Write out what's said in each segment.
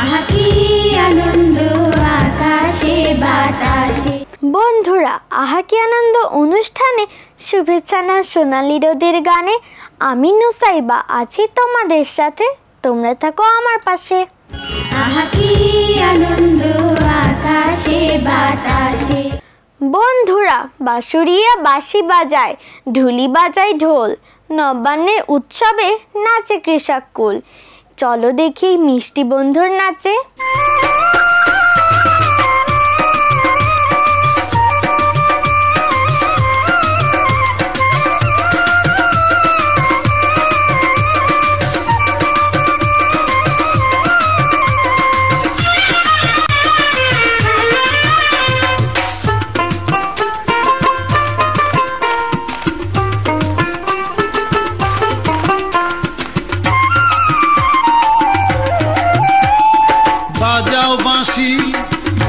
আহা কি আনন্দ আকাশে বাতাসে। বন্ধুরা, আহা কি আনন্দ অনুষ্ঠানে শুভেচ্ছা না সোনালী রোদের গানে আমি নুসাইবা আছি তোমাদের সাথে, তোমরা থাকো আমার পাশে। আহা কি আনন্দ আকাশে বাতাসে। বন্ধুরা, বাঁশুড়িয়া বাঁশি বাজায়, ঢুলি বাজায় ঢোল, নবান্নের উৎসবে নাচে কৃষক কুল। চলো দেখি মিষ্টি বন্ধুর নাচে।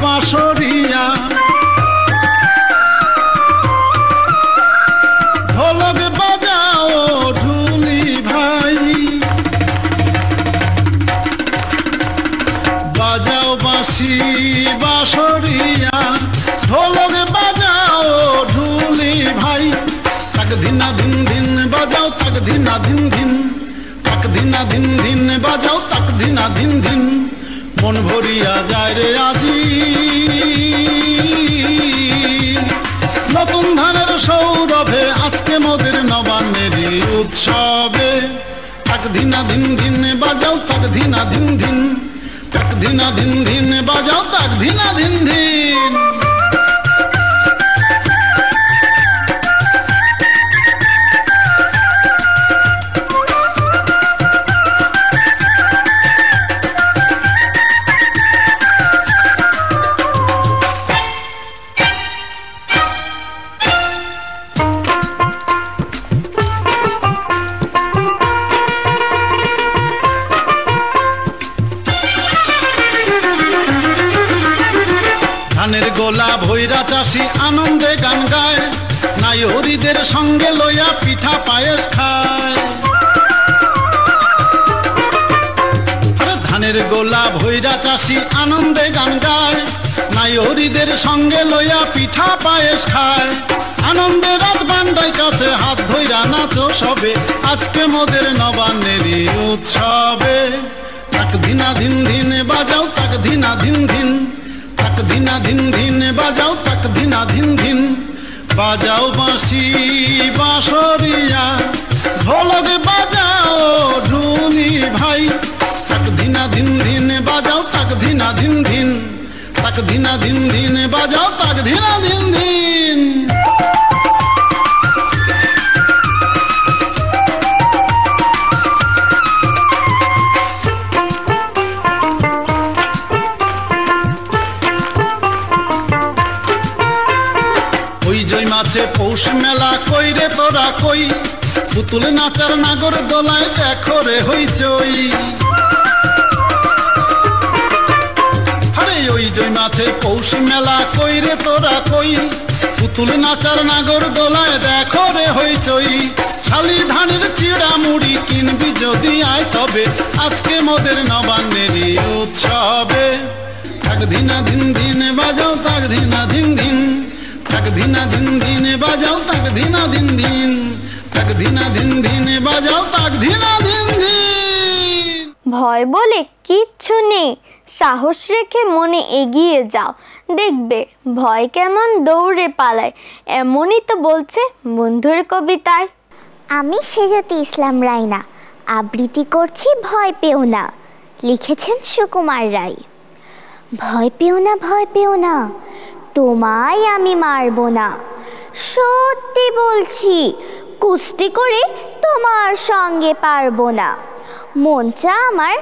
বাঁশরিয়া ঢোলক বাজাও ঢুলি ভাই, বাজাও বাঁশি বাঁশরিয়া ঢোলক বাজাও ঢুলি ভাই। তাক ধিনা ধিন ধিন বাজাও তাক ধিনা ধিন ধিন, তাক ধিনা ধিন ধিন বাজাও তাক ধিনা ধিন ধিন। মন ভরিয়া যায় রে আজি নতুন ধানের সৌরভে, আজকে মোদের নবান্নেরই উৎসবে। তাক ধিনা ধিন ধিন বাজাও তাক ধিনা ধিন ধিন, তাক ধিনা ধিন ধিন বাজাও তাক ধিনা ধিন ধিন। ধানের গোলা ভৈরা চাষি আনন্দে গান গায়, নায়রীদের সঙ্গে লইয়া পিঠা পায়েস খায়। আরে ধানের গোলা ভৈরা চাষি আনন্দে গান গায়, নায়রীদের সঙ্গে লইয়া পিঠা পায়েস খায়। আনন্দে রাজবান্ডায় কাছে হাত ধইরা নাচো সবে, আজকে মোদের নবান্নেরই উৎসবে। তাক ধিনা ধিন ধিন বাজাও তাক ধিনা ধিন ধিন, তাক ধিনা ধিন ধিন বাজাও তাক ধিনা ধিন ধিন। বাজাও বাঁশি বাঁশরিয়া ঢোলক বাজাও ঢুলি ভাই। তাক ধিনা ধিন ধিন বাজাও তাক ধিনা ধিন ধিন, তাক ধিনা ধিন ধিন বাজাও তাক ধিনা ধিন ধিন। মাছে পৌষ মেলা কই রে তোরা কই, পুতুল নাচার নাগর দোলায় দেখো রে হইচই। আরে ওই জয় মাছে পৌষ মেলা কই রে তোরা কই, পুতুল নাচার নাগর দোলায় দেখো রে হইচই। শালি ধানের চিড়া মুড়ি কিনবি যদি আয় তবে, আজকে মোদের নবান্নেরই উৎসবে। তাক ধিনা ধিন ধিন বাজাও তাক ধিনা ধিন ধিন, তাক ধিনা ধিন ধিন বাজাও তাক ধিনা ধিন ধিন, তাক ধিনা ধিন ধিন বাজাও তাক ধিনা ধিন ধিন। ভয় বলে কিচ্ছু নেই, সাহস রেখে মনে এগিয়ে যাও, দেখবে ভয় কেমন দৌড়ে পালায়। এমনই তো বলছে বন্ধুর কবিতায়। আমি সেজতি ইসলাম রায়না, আবৃত্তি করছি ভয় পেও না, লিখেছেন সুকুমার রায়। ভয় পেও না ভয় পেও না, তোমায় আমি মারব না, সত্যি বলছি কুস্তি করে তোমার সঙ্গে পারবো না। মনটা আমার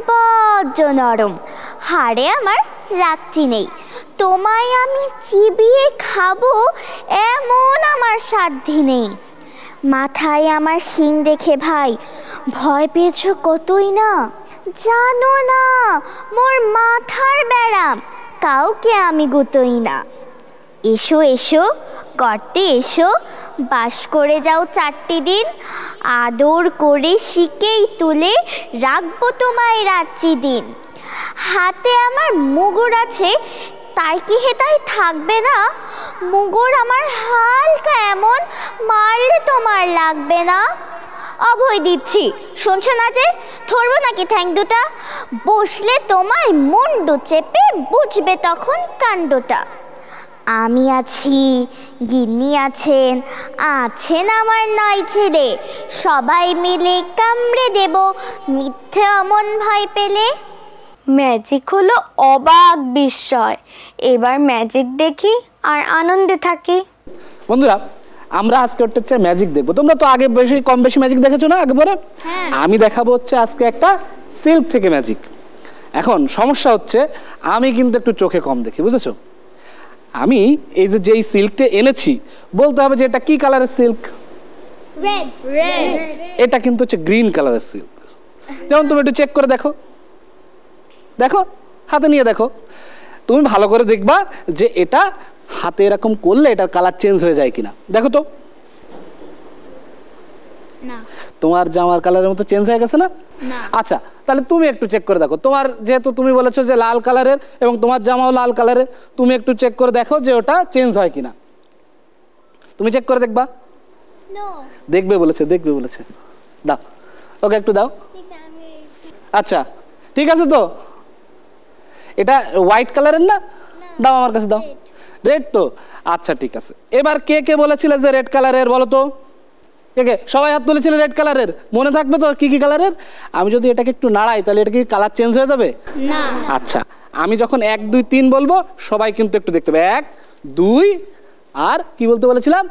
বজ্র নরম, হাড়ে আমার রাখছি নেই, তোমায় আমি চিবিয়ে খাবো এমন আমার সাধ্যি নেই। মাথায় আমার শিং দেখে ভাই ভয় পেয়েছ কতই না, জানো না মোর মাথার ব্যারাম, কাউকে আমি গুতোই না। এসো এসো গর্তে এসো, বাস করে যাও 4টি দিন, আদর করে শিকেই তুলে রাখবো তোমায় রাত্রি দিন। হাতে আমার মুগুর আছে, তাই কি হেতাই থাকবে না? মুগুর আমার হালকা এমন, মারলে তোমার লাগবে না। অভয় দিচ্ছি, শুনছো না যে? ধরবো নাকি ঠ্যাং দুটা? বসলে তোমার মুন্ডু চেপে বুঝবে তখন কাণ্ডটা। আমি আছি, গিন্নি আছেন, আছেন আমার 9 ছেলে, সবাই মিলে কামড়ে দেব মিথ্যে অমন ভয় পেলে। ম্যাজিক হলো অবাক বিস্ময়। এবার ম্যাজিক দেখি আর আনন্দে থাকি। বন্ধুরা, আমরা আজকে হচ্ছে ম্যাজিক দেখবো। তোমরা তো আগে কম বেশি ম্যাজিক দেখেছো না আগে পরে? আমি দেখাবো হচ্ছে আজকে একটা সিল্ক থেকে ম্যাজিক। এখন সমস্যা হচ্ছে আমি কিন্তু একটু চোখে কম দেখি, বুঝেছো? আমি এই যেই সিল্কটা এনেছি, বলতে হবে যে এটা কি কালারের সিল্ক? রেড। এটা কিন্তু হচ্ছে গ্রিন কালারের সিল্ক। যেমন তুমি একটু চেক করে দেখো, দেখো হাতে নিয়ে দেখো, তুমি ভালো করে দেখবা যে এটা হাতে এরকম করলে এটার কালার চেঞ্জ হয়ে যায় কিনা। দেখো তো, তোমার জামার কালারের মতো চেঞ্জ হয়ে গেছে না? আচ্ছা, তাহলে তুমি একটু চেক করে দেখো। তোমার যেহেতু তুমি বলেছো যে লাল কালারের এবং তোমার জামাও লাল কালারের, তুমি একটু চেক করে দেখো যে ওটা চেঞ্জ হয় কিনা। তুমি চেক করে দেখবা? দেখবে বলেছে, দেখবে বলেছে। দাও ওকে একটু দাও। আচ্ছা ঠিক আছে, তো এটা হোয়াইট কালারের না? দাও আমার কাছে দাও। রেড তো? আচ্ছা ঠিক আছে। এবার কে কে বলেছিলে যে রেড কালারের, বলো তো কে কে? সবাই হাত তুলেছিলে রেড কালারের। মনে থাকবে তো কি কি কালারের? আমি যদি এটাকে একটু নাড়াই তাহলে এটা কি কালার চেঞ্জ হয়ে যাবে? না। আচ্ছা, আমি যখন 1 2 3 বলবো সবাই কিন্তু একটু দেখতে হবে। 1 2 আর কি বলতে বলেছিলাম?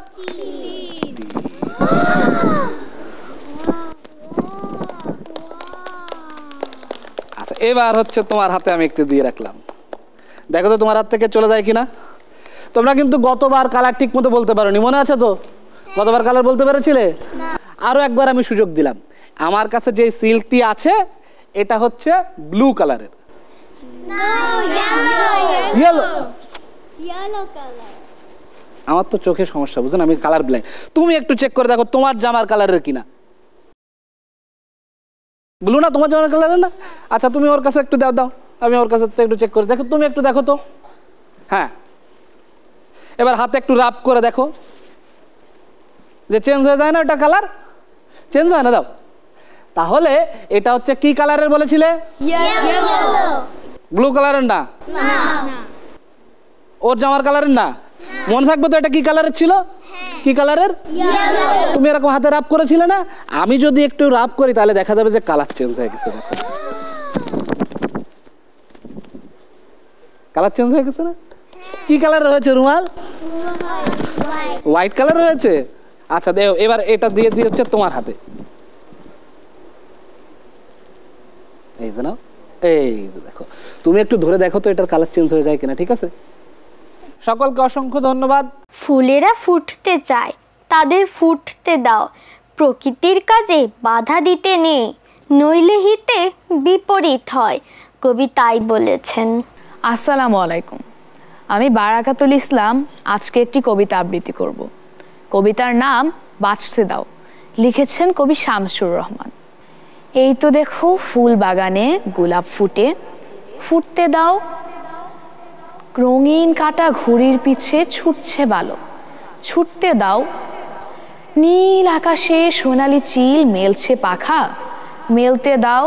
আচ্ছা, এবার হচ্ছে তোমার হাতে আমি একটু দিয়ে রাখলাম, দেখো তো তোমার হাত থেকে চলে যায় কিনা। তোমরা কিন্তু গতবার কালার ঠিক মতো বলতে পারোনি, মনে আছে তো? গতবার কালার বলতে পেরেছিলে? আরো একবার আমি সুযোগ দিলাম। আমার কাছে যে সিল্কটি আছে এটা হচ্ছে ব্লু কালারের। আমার তো চোখে সমস্যা, বুঝলেন? আমি কালার ব্লাইন্ড। তুমি একটু চেক করে দেখো তোমার জামার কালারের কিনা। ব্লু না? তোমার জামার কালারের না? আচ্ছা, তুমি ওর কাছে একটু দাও, আমি ওর কাছে একটু চেক করে দেখো। তুমি একটু দেখো তো। হ্যাঁ, এবার হাতে একটু রাব করে দেখো যে চেঞ্জ হয়ে যায় না? ওটা কালার চেঞ্জ হয় না? দাও। তাহলে এটা হচ্ছে কি কালারের বলেছিলে? ব্লু কালারের না? ওর জামার কালারের না? মনে থাকবে তো এটা কি কালারের ছিল? কি কালারের? তুমি এরকম হাতে রাব করেছিলে না? আমি যদি একটু রাব করি তাহলে দেখা যাবে যে কালার চেঞ্জ হয়ে গেছে। দেখো, কালার চেঞ্জ হয়ে গেছে না? কি কালার হয়েছে রুমাল? হোয়াইট কালার হয়েছে। আচ্ছা দেখো, এবার এটা দিয়ে দিয়ে হচ্ছে তোমার হাতে। এই নাও, এই দেখো, তুমি একটু ধরে দেখো তো এটার কালার চেঞ্জ হয়ে যায় কিনা। ঠিক আছে? সকলকে অসংখ্য ধন্যবাদ। ফুলেরা ফুটতে চায়, তাদের ফুটতে দাও। প্রকৃতির কাজে বাধা দিতে নেই, নইলে হিতে বিপরীত হয়। কবি তাই বলেছেন। আসসালামু আলাইকুম, আমি বারাকাতুল ইসলাম। আজকে একটি কবিতা আবৃত্তি করব। কবিতার নাম বাঁচতে দাও, লিখেছেন কবি শামসুর রহমান। এই তো দেখো ফুল বাগানে গোলাপ ফুটে, ফুটতে দাও। রঙিন কাটা ঘুড়ির পিছে ছুটছে বালো, ছুটতে দাও। নীল আকাশে সোনালি চিল মেলছে পাখা, মেলতে দাও।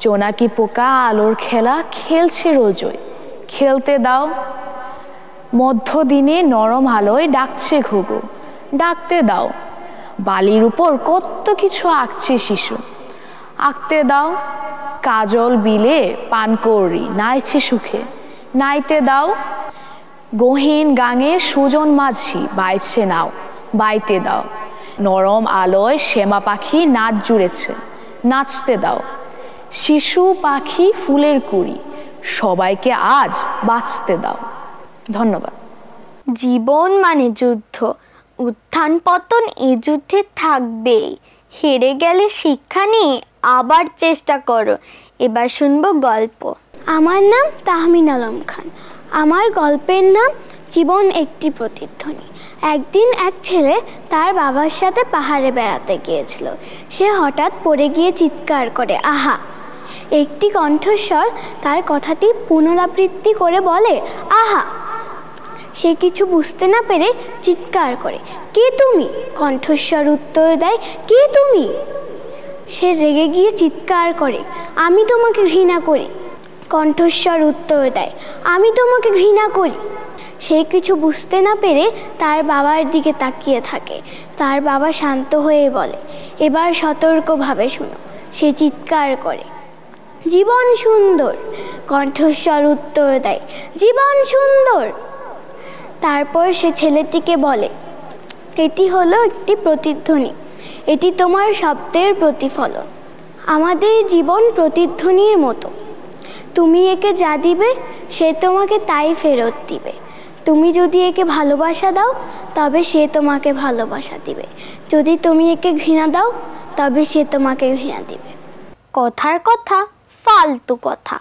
জোনাকি পোকা আলোর খেলা খেলছে রোজই, খেলতে দাও। মধ্যদিনে নরম আলোয় ডাকছে ঘুঘু, ডাকতে দাও। বালির উপর কত কিছু আঁকছে শিশু, আঁকতে দাও। কাজল বিলে পানকৌড়ি নাইছে সুখে, নাইতে দাও। গহীন গাঙে সুজন মাঝি বাইছে নাও, বাইতে দাও। নরম আলোয় শ্যামা পাখি নাচ জুড়েছে, নাচতে দাও। শিশু পাখি ফুলের কুড়ি, সবাইকে আজ বাঁচতে দাও। ধন্যবাদ। জীবন মানে যুদ্ধ, উত্থান পতন এ যুদ্ধে থাকবেই। হেরে গেলে শিক্ষা নিয়ে আবার চেষ্টা করো। এবার শুনবো গল্প। আমার নাম তাহমিন আলম খান। আমার গল্পের নাম জীবন একটি প্রতিধ্বনি। একদিন এক ছেলে তার বাবার সাথে পাহাড়ে বেড়াতে গিয়েছিল। সে হঠাৎ পড়ে গিয়ে চিৎকার করে আহা। একটি কণ্ঠস্বর তার কথাটি পুনরাবৃত্তি করে বলে, আহা। সে কিছু বুঝতে না পেরে চিৎকার করে, কে তুমি? কণ্ঠস্বর উত্তর দেয়, কে তুমি? সে রেগে গিয়ে চিৎকার করে, আমি তোমাকে ঘৃণা করি। কণ্ঠস্বর উত্তর দেয়, আমি তোমাকে ঘৃণা করি। সে কিছু বুঝতে না পেরে তার বাবার দিকে তাকিয়ে থাকে। তার বাবা শান্ত হয়ে বলে, এবার সতর্কভাবে শোনো। সে চিৎকার করে, জীবন সুন্দর। কণ্ঠস্বর উত্তর দেয়, জীবন সুন্দর। তারপর সে ছেলেটিকে বলে, এটি হলো একটি প্রতিধ্বনি, এটি তোমার শব্দের প্রতিফলন। আমাদের জীবন প্রতিধ্বনির মতো, তুমি একে যা দিবে সে তোমাকে তাই ফেরত দিবে। তুমি যদি একে ভালোবাসা দাও তবে সে তোমাকে ভালোবাসা দিবে, যদি তুমি একে ঘৃণা দাও তবে সে তোমাকে ঘৃণা দিবে। কথার কথা ফালতু কথা,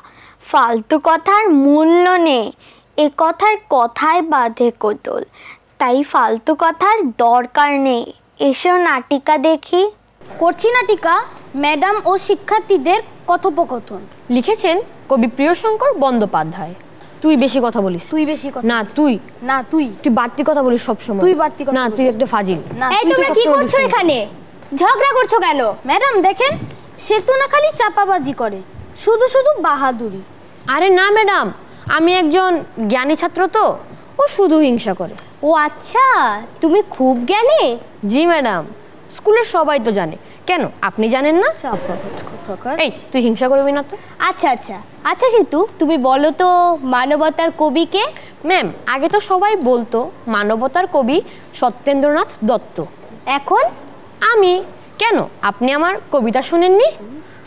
ফালতু কথার মূল্য নেই, এ কথার কথায় বাঁধে কোতল, তাই ফালতু কথার দরকার নেই। এসো নাটিকা দেখি। করছি নাটিকা ম্যাডাম ও শিক্ষার্থীদের কথোপকথন। লিখেছেন কবি প্রিয়শঙ্কর বন্দ্যোপাধ্যায়। তুই বেশি কথা বলিস। তুই বেশি কথা না তুই না তুই তুই বাড়তি কথা বলিস সব সময়। তুই বাড়তি কথা না তুই একটা ফাজিল। না, এই তোমরা কি করছো এখানে? ঝগড়া করছো কেন? ম্যাডাম দেখেন, সেতু না খালি চাপাবাজি করে, শুধু শুধু বাহাদুরি। আরে না ম্যাডাম, আমি একজন জ্ঞানী ছাত্র তো, ও শুধু হিংসা করে। ও আচ্ছা, তুমি খুব জ্ঞানী। জি ম্যাডাম, স্কুলের সবাই তো জানে। কেন আপনি জানেন না? এই তুই হিংসা করবি না তো। আচ্ছা আচ্ছা আচ্ছা সেতু, তুমি বলো তো মানবতার কবি কে? ম্যাম, আগে তো সবাই বলতো মানবতার কবি সত্যেন্দ্রনাথ দত্ত। এখন আমি কেন, আপনি আমার কবিতা শুনেননি?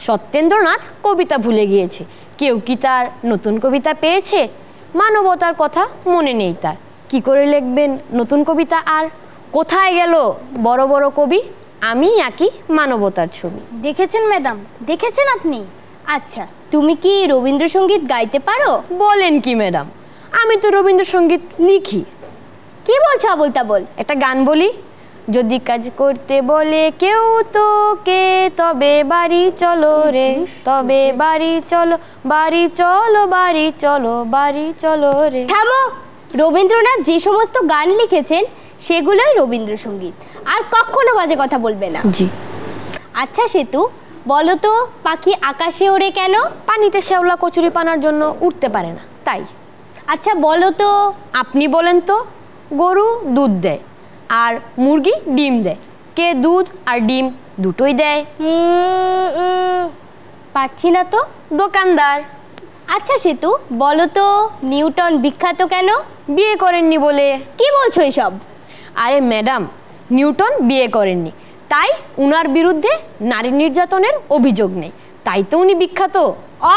সত্যেন্দ্রনাথ কবিতা ভুলে গিয়েছে, কেউ কি তার নতুন কবিতা পেয়েছে? মানবতার কথা মনে নেই তার, কি করে লিখবেন নতুন কবিতা? আর কোথায় গেল বড় বড় কবি? আমি আঁকি মানবতার ছবি। দেখেছেন ম্যাডাম, দেখেছেন আপনি? আচ্ছা, তুমি কি রবীন্দ্রসঙ্গীত গাইতে পারো? বলেন কি ম্যাডাম, আমি তো রবীন্দ্রসঙ্গীত লিখি। কি বলছো আবোল তাবোল? একটা গান বলি, যদি কাজ করতে বলে কেউ তোকে তবে বাড়ি চলো রে, তবে বাড়ি চলো, বাড়ি চলো, বাড়ি চলো, বাড়ি চলো রে। থামো, রবীন্দ্রনাথ যে সমস্ত গান লিখেছেন সেগুলোই রবীন্দ্রসঙ্গীত, আর কখনো বাজে কথা বলবে না। জি। আচ্ছা সেতু, বলো তো পাখি আকাশে ওড়ে কেন? পানিতে শ্যাওলা কচুরি পানার জন্য উঠতে পারে না, তাই। আচ্ছা বলো তো, আপনি বলেন তো, গরু দুধ দেয় আর মুরগি ডিম দেয়, কে দুধ আর ডিম দুটোই দেয়? পারছি না তো। দোকানদার। আচ্ছা সেতু, বলো তো নিউটন বিখ্যাত কেন? বিয়ে করেননি বলে। কি বলছো এসব? আরে ম্যাডাম, নিউটন বিয়ে করেননি, তাই উনার বিরুদ্ধে নারী নির্যাতনের অভিযোগ নেই, তাই তো উনি বিখ্যাত।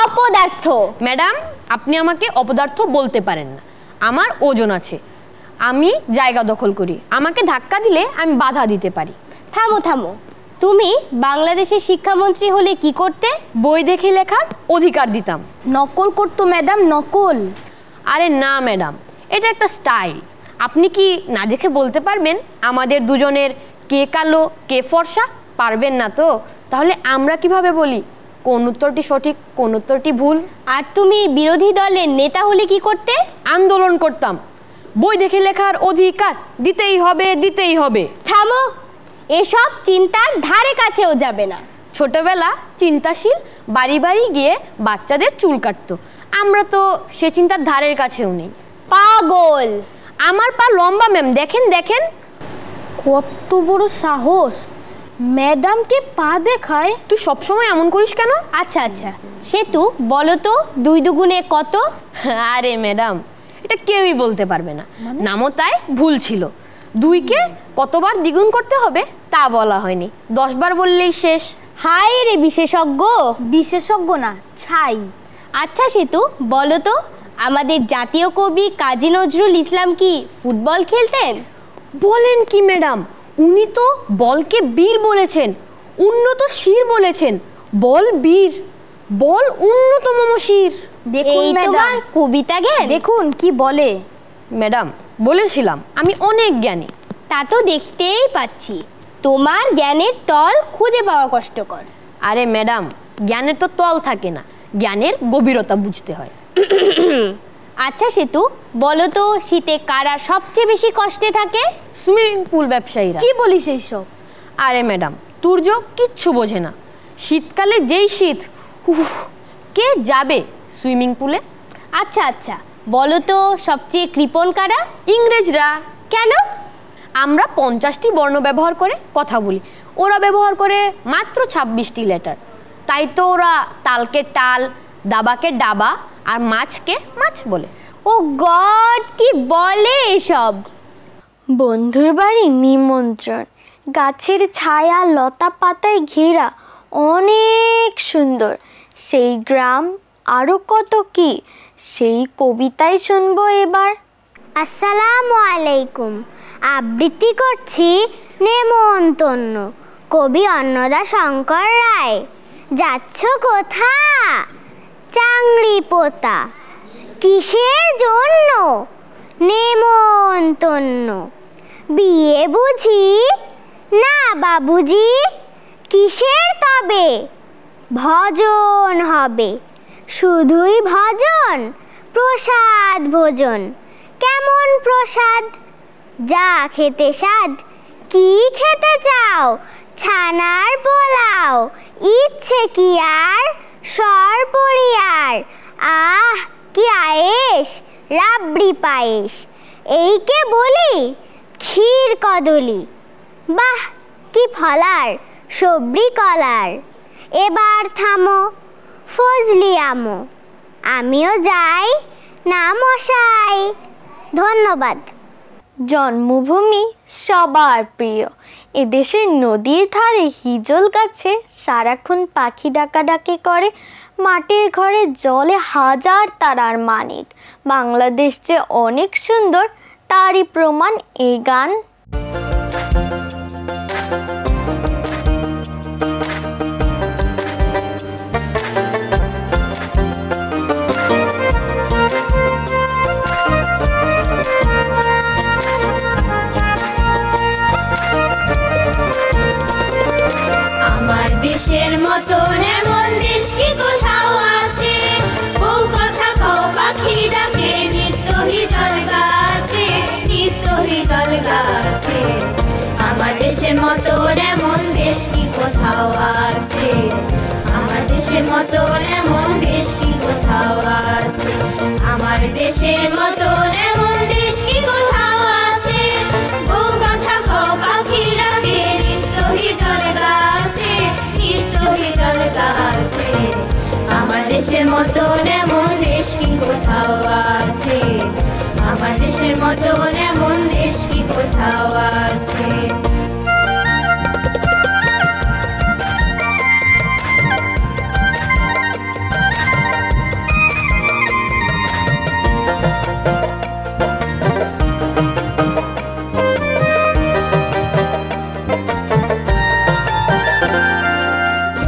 অপদার্থ। ম্যাডাম, আপনি আমাকে অপদার্থ বলতে পারেন না, আমার ওজন আছে, আমি জায়গা দখল করি, আমাকে ধাক্কা দিলে আমি বাধা দিতে পারি। থামো থামো, তুমি বাংলাদেশের শিক্ষামন্ত্রী হলে কি করতে? বই দেখে লেখার অধিকার দিতাম। নকল করতো ম্যাডাম, নকল। আরে না ম্যাডাম, এটা একটা স্টাইল। আপনি কি না দেখে বলতে পারবেন আমাদের দুজনের কে কালো কে ফর্সা? পারবেন না তো, তাহলে আমরা কিভাবে বলি কোন উত্তরটি সঠিক কোন উত্তরটি ভুল? আর তুমি বিরোধী দলের নেতা হলে কি করতে? আন্দোলন করতাম, বই দেখে লেখার অধিকার দিতেই হবে, দিতেই হবে। থামো, এসব চিন্তার ধারে কাছেও যাবে না। ছোটবেলা চিন্তাশীল বাড়ি বাড়ি গিয়ে বাচ্চাদের চুল কাটতো, আমরা তো সে চিন্তার ধারের কাছেও নেই। পাগল। আমার পা লম্বা ম্যাম, দেখেন দেখেন। কত বড় সাহস, ম্যাডামকে পা দেখায়। তুই সবসময় এমন করিস কেন? আচ্ছা আচ্ছা সেতু, বলো তো 2 দুগুণে কত? আরে ম্যাডাম, এটা কেউই বলতে পারবে না, নামতায় ভুল ছিল। 2কে কতবার দ্বিগুণ করতে হবে তা বলা হয়নি, 10 বার বললেই শেষ। হাই রে বিশেষজ্ঞ। বিশেষজ্ঞ না, ছাই। আচ্ছা সেতু, বলো তো আমাদের জাতীয় কবি কাজী নজরুল ইসলাম কি ফুটবল খেলতেন? বলেন কি ম্যাডাম, উনি তো বলকে বীর বলেছেন, উন্নত শির বলেছেন। বল বীর, বল উন্নতম শির। দেখুন ম্যাডাম, কবিতা জ্ঞান দেখুন কি বলে। ম্যাডাম বলেছিলাম আমি অনেক জ্ঞানী। তা তো দেখতেই পাচ্ছি, তোমার জ্ঞানের তল খুঁজে পাওয়া কষ্টকর। আরে ম্যাডাম, জ্ঞানের তো তল থাকে না, জ্ঞানের গভীরতা বুঝতে হয়। আচ্ছা সেতু, বলো তো শীতে কারা সবচেয়ে বেশি কষ্টে থাকে? সুইমিং পুল ব্যবসায়ীরা। কি বলিস এইসব? আরে ম্যাডাম, তুর্য কিচ্ছু বোঝে না। শীতকালে যেই শীত, কে যাবে সুইমিং পুলে? আচ্ছা আচ্ছা, বলো তো সবচেয়ে কৃপণ কারা? ইংরেজরা। কেন? আমরা 50টি বর্ণ ব্যবহার করে কথা বলি, ওরা ব্যবহার করে মাত্র 26টি লেটার। তাই তো ওরা তালকে টাল, দাবাকে ডাবা আর মাছকে মাছ বলে। ও গড, কি বলে এসব? বন্ধুর বাড়ি নিমন্ত্রণ, গাছের ছায়া লতা পাতায় ঘেরা, অনেক সুন্দর সেই গ্রাম, আরও কত কি, সেই কবিতায় শুনবো এবার। আসসালামু আলাইকুম। আবৃত্তি করছি নেমন্তন্ন, কবি অন্নদা শঙ্কর রায়। যাচ্ছ কোথা? চাংড়ি পোতা। কিসের জন্য? নেমন্তন্ন। বিয়ে বুঝি? না বাবুজি। কিসের তবে? ভজন হবে। শুধুই ভজন? প্রসাদ ভোজন। কেমন প্রসাদ? যা খেতে স্বাদ। কি খেতে চাও? ছানার পোলাও। ইচ্ছে কি আর? সরপরিয়ার। আহ কি আয়েশ, রাবড়ি পায়েস। এইকে বলি ক্ষীর কদলি। বাহ কি ফলার, সবরি কলার। এবার থামো, ফজলি আমো। আমিও যাই না মশাই। ধন্যবাদ। জন্মভূমি সবার প্রিয়, এদেশের নদীর ধারে হিজল গাছে সারাক্ষণ পাখি ডাকাডাকি করে, মাটির ঘরে জলে হাজার তারার মানিক। বাংলাদেশ যে অনেক সুন্দর, তারই প্রমাণ এই গান। আমার দেশের মতো এমন দেশ কি কোথাও আছে? বউ কথা কও পাখি ডাকে, নিত্য হিজল গাছে, নিত্য হিজল গাছে। আমার দেশের মতো এমন দেশ কি কোথাও আছে? আমার দেশের মতো এমন দেশ কি কোথাও আছে? আমার দেশের মতো এমন দেশ কি কোথাও আছে? বউ কথা কও পাখি ডাকে, নিত্য হিজল গাছে, নিত্য হিজল গাছে। আমার দেশের মতো এমন দেশ কি কোথাও আছে? আমার দেশের মতো এমন দেশ কি কোথাও আছে?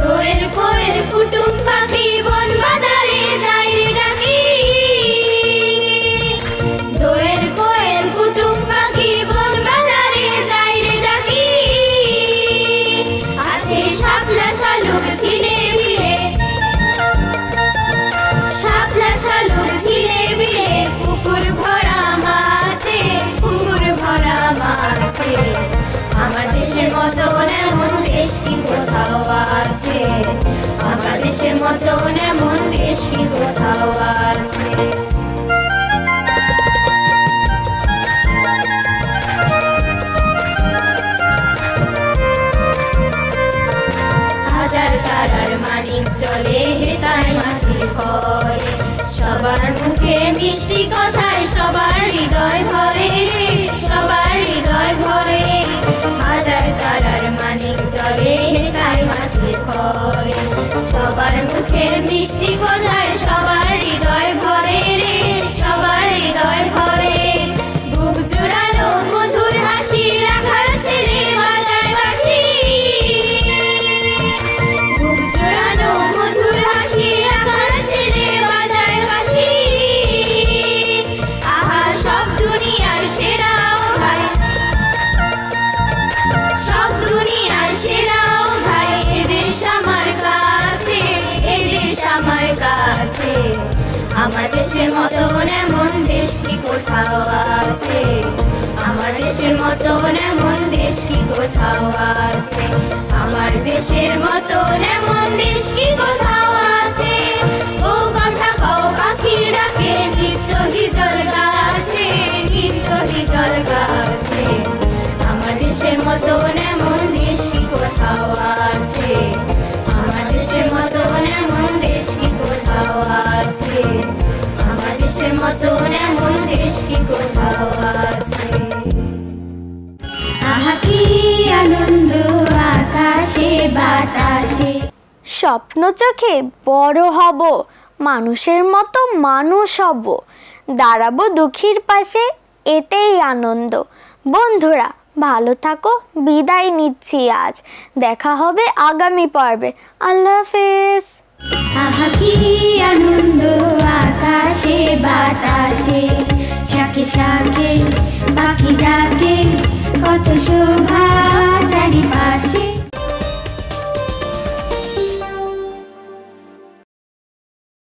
দোয়েল কোয়েল কুটুম পাখি বন বাদারে যায় রে ডাকি। দোয়েল কোয়েল কুটুম পাখি বন বাদারে যায় রে ডাকি। আছে শাপলা শালুক ঝিলে বিলে, শাপলা শালুক ঝিলে বিলে। পুকুর ভরা মাছে, পুকুর ভরা মাছে। আমার দেশের মতো এমন দেশ কি কোথাও আছে? আমার দেশের মতো এমন দেশ কি কোথাও আছে? হাজার তারার মানিক চলে হেতায় মাটির করে। সবার মুখে মিষ্টি কথায় সবার হৃদয় ভরে রে, সবার হৃদয় ভরে। হাজার তারার মানিক চলে হেতায় মাটির করে। সবার মুখের মিষ্টি কথায় সবার হৃদয় ভরে রে, সবার হৃদয় ভরে। বুক জুড়ানো মধুর হাসি রাখার ছেলে বাজায় বাঁশি। বুক জুড়ানো মধুর হাসি রাখার ছেলে বাজায় বাঁশি। আহা সব দুনিয়ার সেরা ও ভাই, সব দুনিয়ার সেরা ও ভাই। এদেশ আমার কাছে, আমার দেশের মতন এমন দেশ কি কোথাও আছে, আমার দেশের মতন এমন দেশ কি কোথাও আছে, আমার দেশের মতন এমন দেশ কি কোথাও আছে। ও কথা কও পাখি ডাকে নিত্য হিজল গাছে, নিত্য হিজল গাছে। আমার দেশের মতন এমন দেশ কি কোথাও আছে, আমার দেশের মতন এমন দেশ কি কোথাও আছে, আমার দেশের মতন এমন দেশ কি কোথাও আছে। আহা কি আনন্দ আকাশে বাতাসে। স্বপ্ন চোখে বড় হব, মানুষের মতো মানুষ হব, দাঁড়াবো দুঃখীর পাশে, এতেই আনন্দ। বন্ধুরা ভালো থাকো, বিদায় নিচ্ছি আজ, দেখা হবে আগামী পর্বে। আল্লাহ হাফেজ। আহা কি আনন্দ আকাশে বাতাসে, শাখে শাখে পাখি ডাকে, কত শোভা চারিপাশে।